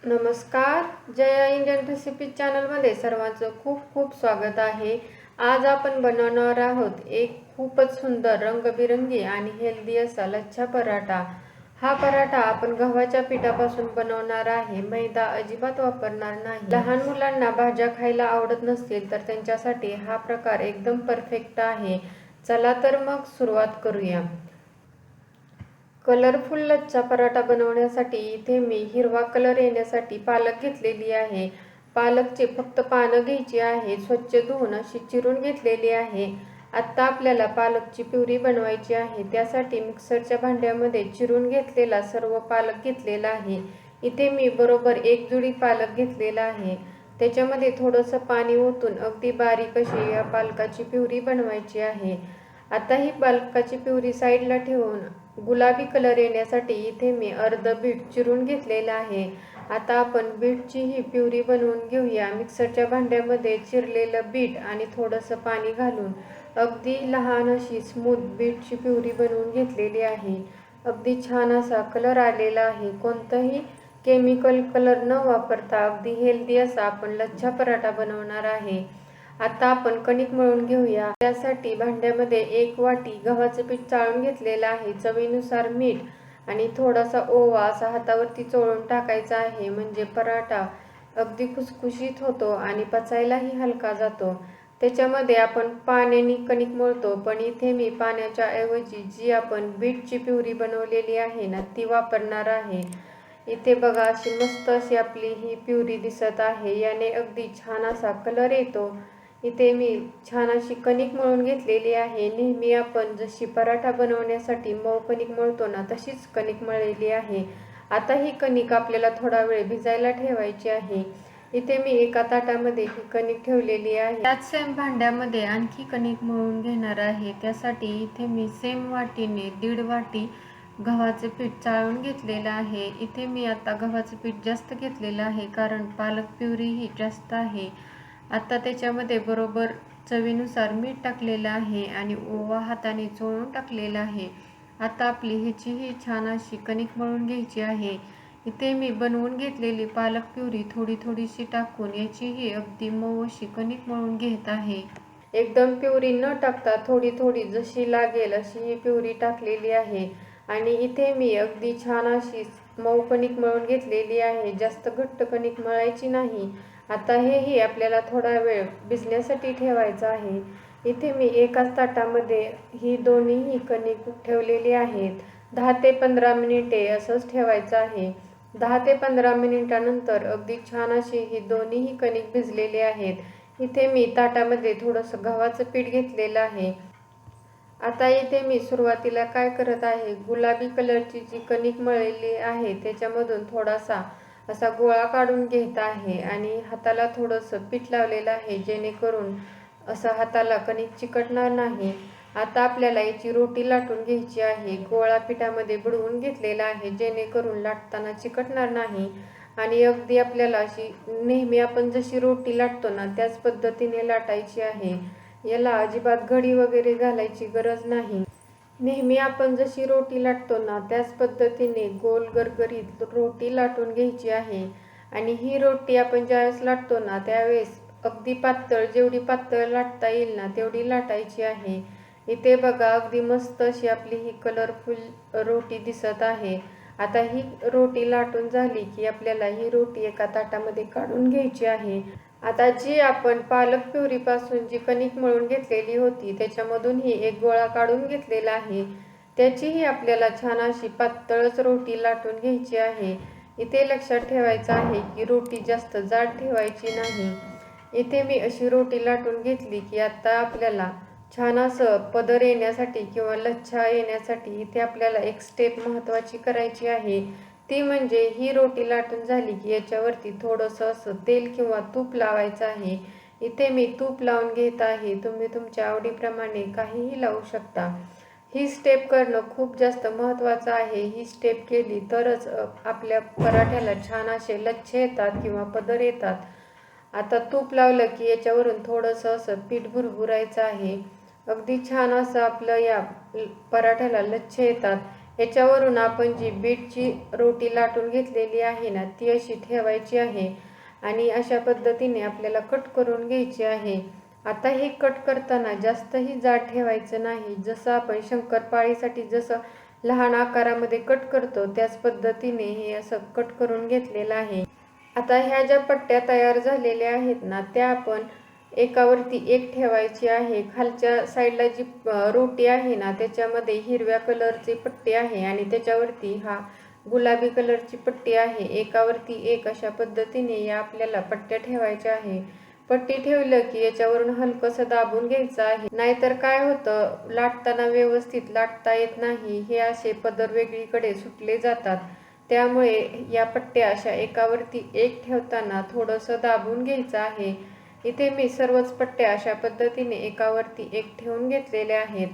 नमस्कार. Jaya Indian recipe चॅनलमध्ये सर्वांचं खूप खूप स्वागत आहे. आज आपण बनवणार आहोत एक खूपच सुंदर रंगबिरंगी आणि हेल्दी असा लच्छा पराठा. हा पराठा आपण गव्हाच्या पिठापासून बनवणार आहे. मैदा अजिबात वापरणार नाही. लहान मुलांना भाज्या खायला आवडत नसतील तर त्यांच्यासाठी हा प्रकार एकदम परफेक्ट आहे. चला तर मग सुरुवात करूया. कलरफुल लच्छा पराठा बनवण्यासाठी इथे मी हिरवा कलर येण्यासाठी पालक घेतलेली आहे. पालकचे फक्त पानं घ्यायची आहे. स्वच्छ धुवून अशी चिरून घेतलेली आहे. आत्ता आपल्याला पालकची प्युरी बनवायची आहे. त्यासाठी मिक्सरच्या भांड्यामध्ये चिरून घेतलेला सर्व पालक घेतलेला आहे. इथे मी बरोबर एक जुडी पालक घेतलेला आहे. त्याच्यामध्ये थोडंसं पाणी ओतून अगदी बारीक अशी या पालकाची प्युरी बनवायची आहे. आता ही पालकाची प्युरी साईडला ठेवून गुलाबी कलर येण्यासाठी इथे मी अर्ध बीट चिरून घेतलेला आहे. आता आपण बीटची ही प्युरी बनवून घेऊया. मिक्सरच्या भांड्यामध्ये चिरलेलं बीट आणि थोडंसं पाणी घालून अगदी लहान अशी स्मूथ बीटची प्युरी बनवून घेतलेली आहे. अगदी छान असा कलर आलेला आहे. कोणताही केमिकल कलर न वापरता अगदी हेल्दी असा आपण लच्छा पराठा बनवणार आहे. आता आपण कणिक मळून घेऊया. त्यासाठी भांड्यामध्ये 1 वाटी गव्हाचं पीठ चाळून घेतलेलं आहे. चवीनुसार मीठ आणि थोडासा ओवा असा हातावरती चोळून टाकायचा आहे. म्हणजे पराठा अगदी खुसखुशीत होतो आणि पचायलाही हलका जातो. त्याच्यामध्ये आपण पाण्याने कणिक मळतो, पण इथे मी पाण्याच्या ऐवजी जी आपण बीटची प्युरी बनवलेली आहे ना ती वापरणार आहे. इथे बघा अशी मस्त अशी आपली ही प्युरी दिसत आहे. याने अगदी छान असा कलर येतो. इथे मी छान अशी कणिक मळून घेतलेली आहे. नेहमी आपण जशी पराठा बनवण्यासाठी मऊ कणिक मळतो ना तशीच कणिक मळलेली आहे. आता ही कणिक आपल्याला थोडा वेळ भिजायला ठेवायची आहे. इथे मी एका ताटामध्ये ही कणिक ठेवलेली आहे. त्याच सेम भांड्यामध्ये आणखी कणिक मळून घेणार आहे. त्यासाठी इथे मी सेम वाटीने 1.5 वाटी गव्हाचे पीठ चाळून घेतलेलं आहे. इथे मी आता गव्हाचं पीठ जास्त घेतलेलं आहे कारण पालक प्युरी ही जास्त आहे. आता त्याच्यामध्ये बरोबर चवीनुसार मीठ टाकलेलं आहे आणि ओवा हाताने चोळून टाकलेला आहे. आता आपली ह्याची ही छान अशी कणिक मळून घ्यायची आहे. इथे मी बनवून घेतलेली पालक प्युरी थोडी थोडीशी टाकून याचीही अगदी मऊ अशी कणिक मळून घेत आहे. एकदम प्युरी न टाकता थोडी थोडी जशी लागेल अशी ही प्युरी टाकलेली आहे. आणि इथे मी अगदी छान अशी मऊ कणिक मळून घेतलेली आहे. जास्त घट्ट कणिक मळायची नाही. आता हेही आपल्याला थोडा वेळ भिजण्यासाठी ठेवायचं आहे. इथे मी एकाच ताटामध्ये ही दोन्हीही कणिक ठेवलेली आहेत. 10 ते 15 मिनिटे असंच ठेवायचं आहे. 10 ते 15 मिनिटानंतर अगदी छान अशी ही दोन्हीही कणिक भिजलेली आहेत. इथे मी ताटामध्ये थोडंसं गव्हाचं पीठ घेतलेलं आहे. आता इथे मी सुरुवातीला काय करत आहे, गुलाबी कलरची जी कणिक मळलेली आहे त्याच्यामधून थोडासा असा गोळा काढून घेत आहे आणि हाताला थोडंसं पीठ लावलेलं आहे जेणेकरून असं हाताला कणिक चिकटणार नाही. आता आपल्याला याची रोटी लाटून घ्यायची आहे. गोळा पिठामध्ये बुडवून घेतलेला आहे जेणेकरून लाटताना चिकटणार नाही आणि अगदी आपल्याला अशी नेहमी आपण जशी रोटी लाटतो ना त्याच पद्धतीने लाटायची आहे. याला अजिबात घडी वगैरे घालायची गरज नाही. नेहमी आपण जशी रोटी लाटतो ना त्याच पद्धतीने गोल गरगरीत रोटी लाटून घ्यायची आहे. आणि ही रोटी आपण ज्यावेळेस लाटतो ना त्यावेळेस अगदी पातळ, जेवढी पातळ लाटता येईल ना तेवढी लाटायची आहे. इथे बघा अगदी मस्त अशी आपली ही कलरफुल रोटी दिसत आहे. आता ही रोटी लाटून झाली की आपल्याला ही रोटी एका ताटामध्ये काढून घ्यायची आहे. आता जी आपण पालक प्युरीपासून जी कणिक मळून घेतलेली होती त्याच्यामधूनही एक गोळा काढून घेतलेला आहे. त्याचीही आपल्याला छान अशी पातळच रोटी लाटून घ्यायची आहे. इथे लक्षात ठेवायचं आहे की रोटी जास्त जाड ठेवायची नाही. इथे मी अशी रोटी लाटून घेतली की आता आपल्याला छान असं पदर येण्यासाठी किंवा लच्छा येण्यासाठी इथे आपल्याला एक स्टेप महत्त्वाची करायची आहे. ती म्हणजे ही रोटी लाटून झाली की याच्यावरती थोडंसं असं तेल किंवा तूप लावायचं आहे. इथे मी तूप लावून घेत आहे. तुम्ही तुमच्या आवडीप्रमाणे काहीही लावू शकता. ही स्टेप करणं खूप जास्त महत्त्वाचं आहे. ही स्टेप केली तरच आपल्या पराठ्याला छान असे लच्छे येतात किंवा पदर येतात. आता तूप लावलं की याच्यावरून थोडंसं असं पीठ भुरभुरायचं आहे. अगदी छान असं आपलं या पराठ्याला लच्छे येतात. याच्यावरून आपण जी बीटची रोटी लाटून घेतलेली आहे ना, ती अशी ठेवायची आहे आणि अशा पद्धतीने आपल्याला कट करून घ्यायची आहे. आता हे कट करताना जास्तही जाड ठेवायचं नाही. जसं आपण शंकरपाळीसाठी जसं लहान आकारामध्ये कट करतो त्याच पद्धतीने हे असं कट करून घेतलेलं आहे. आता ह्या ज्या पट्ट्या तयार झालेल्या आहेत ना, त्या आपण एकावरती एक ठेवायची आहे. खालच्या साईडला जी रोटी आहे ना, त्याच्यामध्ये हिरव्या कलरचे पट्टी आहे आणि त्याच्यावरती हा गुलाबी कलरची पट्टी आहे. एकावरती एक अशा पद्धतीने या आपल्याला पट्ट्या ठेवायच्या आहे. पट्टी ठेवलं की याच्यावरून हलकंसं दाबून घ्यायचं आहे. नाहीतर काय होतं, लाटताना व्यवस्थित लाटता येत नाही. हे असे पदर वेगळीकडे सुटले जातात. त्यामुळे या पट्ट्या अशा एकावरती एक ठेवताना थोडंसं दाबून घ्यायचं आहे. इथे मी सर्वच पट्ट्या अशा पद्धतीने एकावरती एक ठेवून घेतलेल्या आहेत.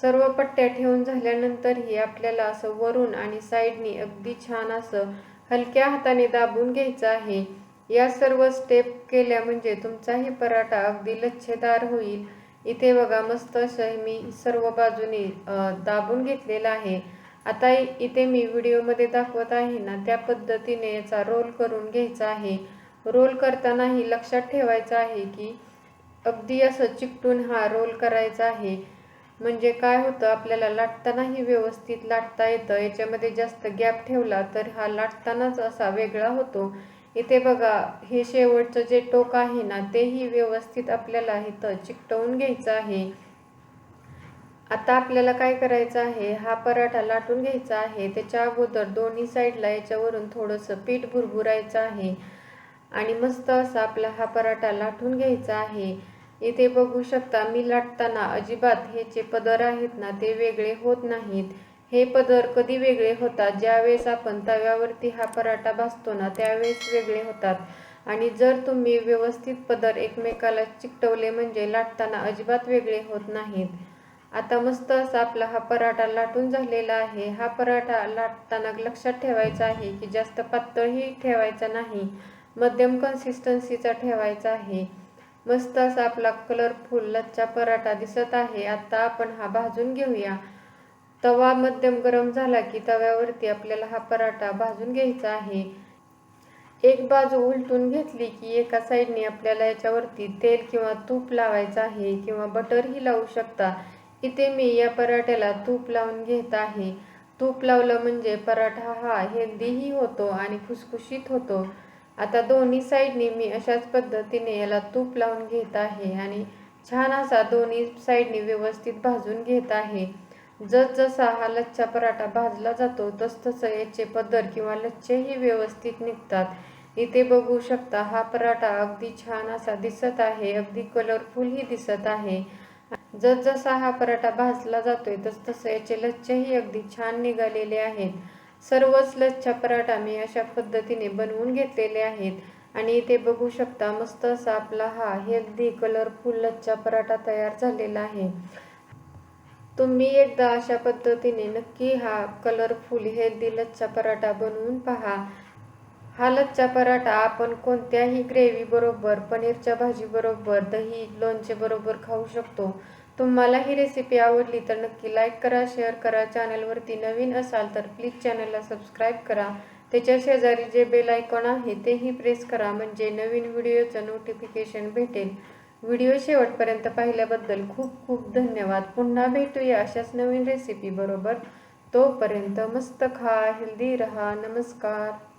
सर्व पट्ट्या ठेवून झाल्यानंतरही आपल्याला असं वरून आणि साईडनी अगदी छान असं हलक्या हाताने दाबून घ्यायचं आहे. या सर्व स्टेप केल्या म्हणजे तुमचाही पराठा अगदी लच्छेदार होईल. इथे बघा मस्त असं मी सर्व बाजूने दाबून घेतलेलं आहे. आता इथे मी व्हिडिओमध्ये दाखवत आहे ना, त्या पद्धतीने याचा रोल करून घ्यायचा आहे. रोल करतानाही लक्षात ठेवायचं आहे की अगदी असं चिकटून हा रोल करायचा आहे. म्हणजे काय होतं, आपल्याला लाटतानाही व्यवस्थित लाटता येतं. याच्यामध्ये जास्त गॅप ठेवला तर हा लाटतानाच असा वेगळा होतो. इथे बघा हे शेवटचं जे टोक आहे ना, तेही व्यवस्थित आपल्याला इथं चिकटवून घ्यायचं आहे. आता आपल्याला काय करायचं आहे, हा पराठा लाटून घ्यायचा आहे. त्याच्या अगोदर दोन्ही साईडला याच्यावरून थोडंसं पीठ भुरभुरायचं आहे आणि मस्त असा आपला हा पराठा लाटून घ्यायचा आहे. इथे बघू शकता मी लाटताना अजिबात हे जे पदर आहेत ना, ते वेगळे होत नाहीत. हे पदर कधी वेगळे होतात, ज्यावेळेस आपण तव्यावरती हा पराठा भाजतो ना, त्यावेळेस वेगळे होतात. आणि जर तुम्ही व्यवस्थित पदर एकमेकाला चिकटवले म्हणजे लाटताना अजिबात वेगळे होत नाहीत. आता मस्त असा आपला हा पराठा लाटून झालेला आहे. हा पराठा लाटताना लक्षात ठेवायचा आहे की जास्त पातळही ठेवायचा नाही, मध्यम कन्सिस्टन्सीचा ठेवायचा आहे. मस्त असा आपला कलरफुल लच्छा पराठा दिसत आहे. आता आपण हा भाजून घेऊया. तवा मध्यम गरम झाला की तव्यावरती आपल्याला हा पराठा भाजून घ्यायचा आहे. एक बाजू उलटून घेतली की एका साईडने आपल्याला याच्यावरती तेल किंवा तूप लावायचं आहे किंवा बटरही लावू शकता. इथे मी या पराठ्याला तूप लावून घेत आहे. तूप लावलं म्हणजे पराठा हा हेल्दीही होतो आणि खुसखुशीत होतो. आता दोन्ही साईडने मी अशाच पद्धतीने याला तूप लावून घेत आहे आणि छान असा दोन्ही साईडने व्यवस्थित भाजून घेत आहे. जसजसा हा लच्छा पराठा भाजला जातो तसतसं याचे पदर किंवा लच्छेही व्यवस्थित निघतात. इथे बघू शकता हा पराठा अगदी छान असा दिसत आहे, अगदी कलरफुलही दिसत आहे. जसजसा हा पराठा भाजला जातोय तसतसं याचे लच्छेही अगदी छान निघालेले आहेत. सर्वच लच्छा पराठा मी अशा पद्धतीने बनवून घेतलेले आहेत आणि इथे बघू शकता मस्त असा आपला हा हेल्दी कलरफुल लच्छा पराठा तयार झालेला आहे. तुम्ही एकदा अशा पद्धतीने नक्की हा कलरफुल हेल्दी लच्छा पराठा बनवून पहा. हा लच्छा पराठा आपण कोणत्याही ग्रेव्ही बरोबर, पनीरच्या भाजी बरोबर, दही, लोणचे बरोबर खाऊ शकतो. तुम्हाला ही रेसिपी आवडली तर नक्की लाईक करा, शेअर करा. चॅनलवरती नवीन असाल तर प्लीज चॅनलला सबस्क्राईब करा. त्याच्या शेजारी जे बेल आयकॉन आहे तेही प्रेस करा म्हणजे नवीन व्हिडिओचं नोटिफिकेशन भेटेल. व्हिडिओ शेवटपर्यंत पाहिल्याबद्दल खूप खूप धन्यवाद. पुन्हा भेटूया अशाच नवीन रेसिपी बरोबर. तोपर्यंत मस्त खा, हेल्दी रहा. नमस्कार.